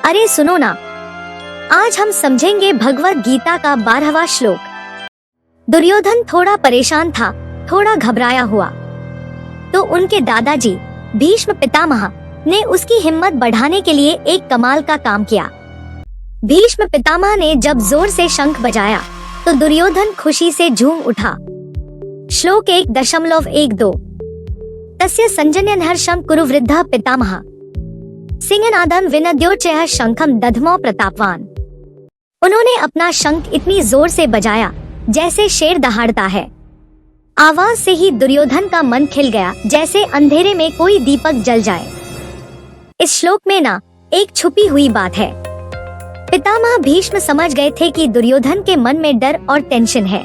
अरे सुनो ना, आज हम समझेंगे भगवत गीता का 12वां श्लोक। दुर्योधन थोड़ा परेशान था, थोड़ा घबराया हुआ। तो उनके दादाजी भीष्म पितामह ने उसकी हिम्मत बढ़ाने के लिए एक कमाल का काम किया। भीष्म पितामह ने जब जोर से शंख बजाया तो दुर्योधन खुशी से झूम उठा। श्लोक 1.12 तस्य संजन्यन् हर्षं कुरु वृद्धः पितामहः सिंहनादं विनद्योच्चैः शंखं दध्मौ प्रतापवान। उन्होंने अपना शंख इतनी जोर से बजाया जैसे शेर दहाड़ता है। आवाज से ही दुर्योधन का मन खिल गया, जैसे अंधेरे में कोई दीपक जल जाए। इस श्लोक में ना एक छुपी हुई बात है। पितामह भीष्म समझ गए थे कि दुर्योधन के मन में डर और टेंशन है,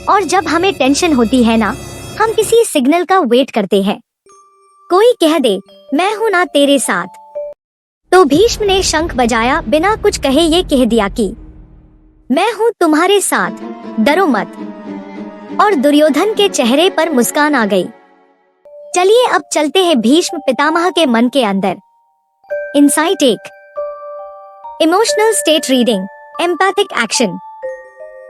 और जब हमें टेंशन होती है ना, हम किसी सिग्नल का वेट करते हैं। कोई कह दे मैं हूं ना तेरे साथ, तो भीष्म ने शंख बजाया, बिना कुछ कहे ये कह दिया कि मैं हूं तुम्हारे साथ, डरो मत। और दुर्योधन के चेहरे पर मुस्कान आ गई। चलिए अब चलते हैं भीष्म पितामह के मन के अंदर। Insight 1, emotional state reading, empathic action.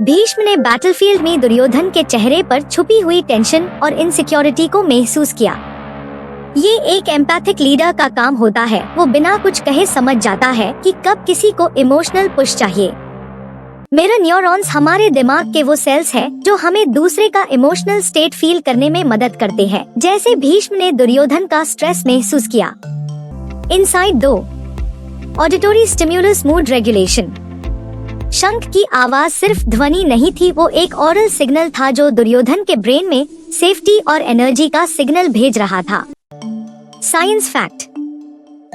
Bhishma ने बैटलफील्ड में दुर्योधन के चेहरे पर छुपी हुई टेंशन और इनसिक्योरिटी को महसूस किया। ये एक एम्पैथिक लीडर का काम होता है। वो बिना कुछ कहे समझ जाता है कि कब किसी को इमोशनल पुश चाहिए। मिरर न्यूरॉन्स हमारे दिमाग के वो सेल्स हैं जो हमें दूसरे का इमोशनल स्टेट फील करने में मदद करते हैं, जैसे भीष्म ने दुर्योधन का स्ट्रेस महसूस किया। Insight 2, auditory stimulus mood regulation. शंख की आवाज सिर्फ ध्वनि नहीं थी, वो एक ऑरल सिग्नल था जो दुर्योधन के ब्रेन में सेफ्टी और एनर्जी का सिग्नल भेज रहा था। Science fact: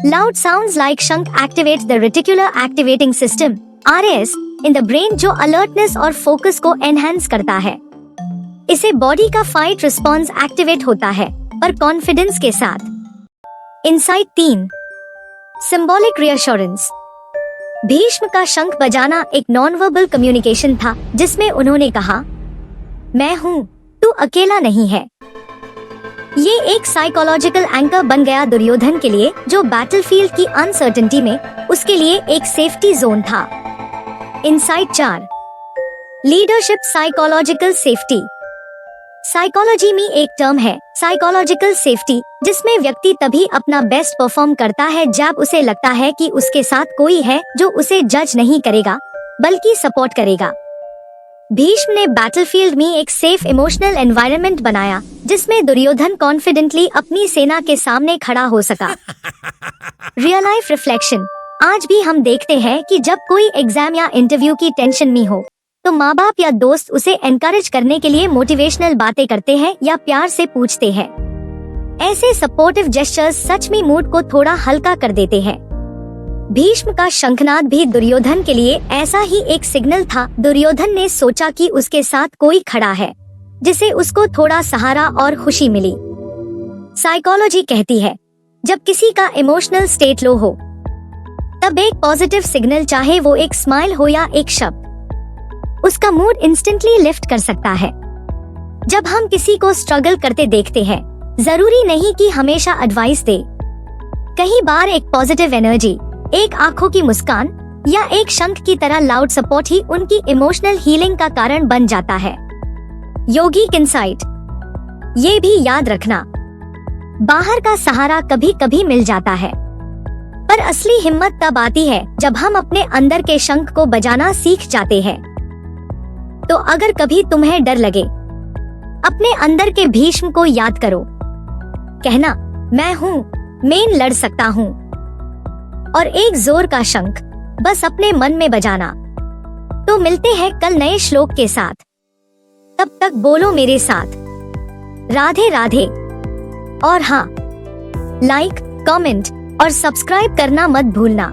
Loud sounds like shank activate the reticular activating system (RAS) in the brain, जो alertness और focus को enhance करता है। इसे बॉडी का फाइट रिस्पॉन्स एक्टिवेट होता है, पर कॉन्फिडेंस के साथ। Insight 3, symbolic reassurance. भीष्म का शंख बजाना एक नॉन वर्बल कम्युनिकेशन था, जिसमें उन्होंने कहा मैं हूँ, तू अकेला नहीं है। ये एक साइकोलॉजिकल एंकर बन गया दुर्योधन के लिए, जो बैटलफील्ड की अनसर्टेनिटी में उसके लिए एक सेफ्टी जोन था। Insight 4, leadership psychological safety. Psychology में एक टर्म है साइकोलॉजिकल सेफ्टी, जिसमें व्यक्ति तभी अपना बेस्ट परफॉर्म करता है जब उसे लगता है कि उसके साथ कोई है जो उसे जज नहीं करेगा बल्कि सपोर्ट करेगा। भीष्म ने बैटलफील्ड में एक सेफ इमोशनल एनवायरनमेंट बनाया, जिसमें दुर्योधन कॉन्फिडेंटली अपनी सेना के सामने खड़ा हो सका। Real life reflection. आज भी हम देखते हैं कि जब कोई एग्जाम या इंटरव्यू की टेंशन में हो, तो माँ बाप या दोस्त उसे एनकरेज करने के लिए मोटिवेशनल बातें करते हैं या प्यार से पूछते हैं। ऐसे सपोर्टिव जेस्चर्स सच में मूड को थोड़ा हल्का कर देते हैं। भीष्म का शंखनाद भी दुर्योधन के लिए ऐसा ही एक सिग्नल था। दुर्योधन ने सोचा कि उसके साथ कोई खड़ा है, जिसे उसको थोड़ा सहारा और खुशी मिली। साइकोलॉजी कहती है, जब किसी का इमोशनल स्टेट लो हो, तब एक पॉजिटिव सिग्नल, चाहे वो एक स्माइल हो या एक शब्द, उसका मूड इंस्टेंटली लिफ्ट कर सकता है। जब हम किसी को स्ट्रगल करते देखते हैं, जरूरी नहीं कि हमेशा एडवाइस दे। कई बार एक पॉजिटिव एनर्जी, एक आंखों की मुस्कान या एक शंख की तरह लाउड सपोर्ट ही उनकी इमोशनल हीलिंग का कारण बन जाता है। योगिक इंसाइट। ये भी याद रखना, बाहर का सहारा कभी कभी मिल जाता है, पर असली हिम्मत तब आती है जब हम अपने अंदर के शंख को बजाना सीख जाते हैं। तो अगर कभी तुम्हें डर लगे, अपने अंदर के भीष्म को याद करो। कहना मैं हूँ, मैं लड़ सकता हूँ, और एक जोर का शंख बस अपने मन में बजाना। तो मिलते हैं कल नए श्लोक के साथ। तब तक बोलो मेरे साथ, राधे राधे। और हाँ, लाइक, कमेंट और सब्सक्राइब करना मत भूलना।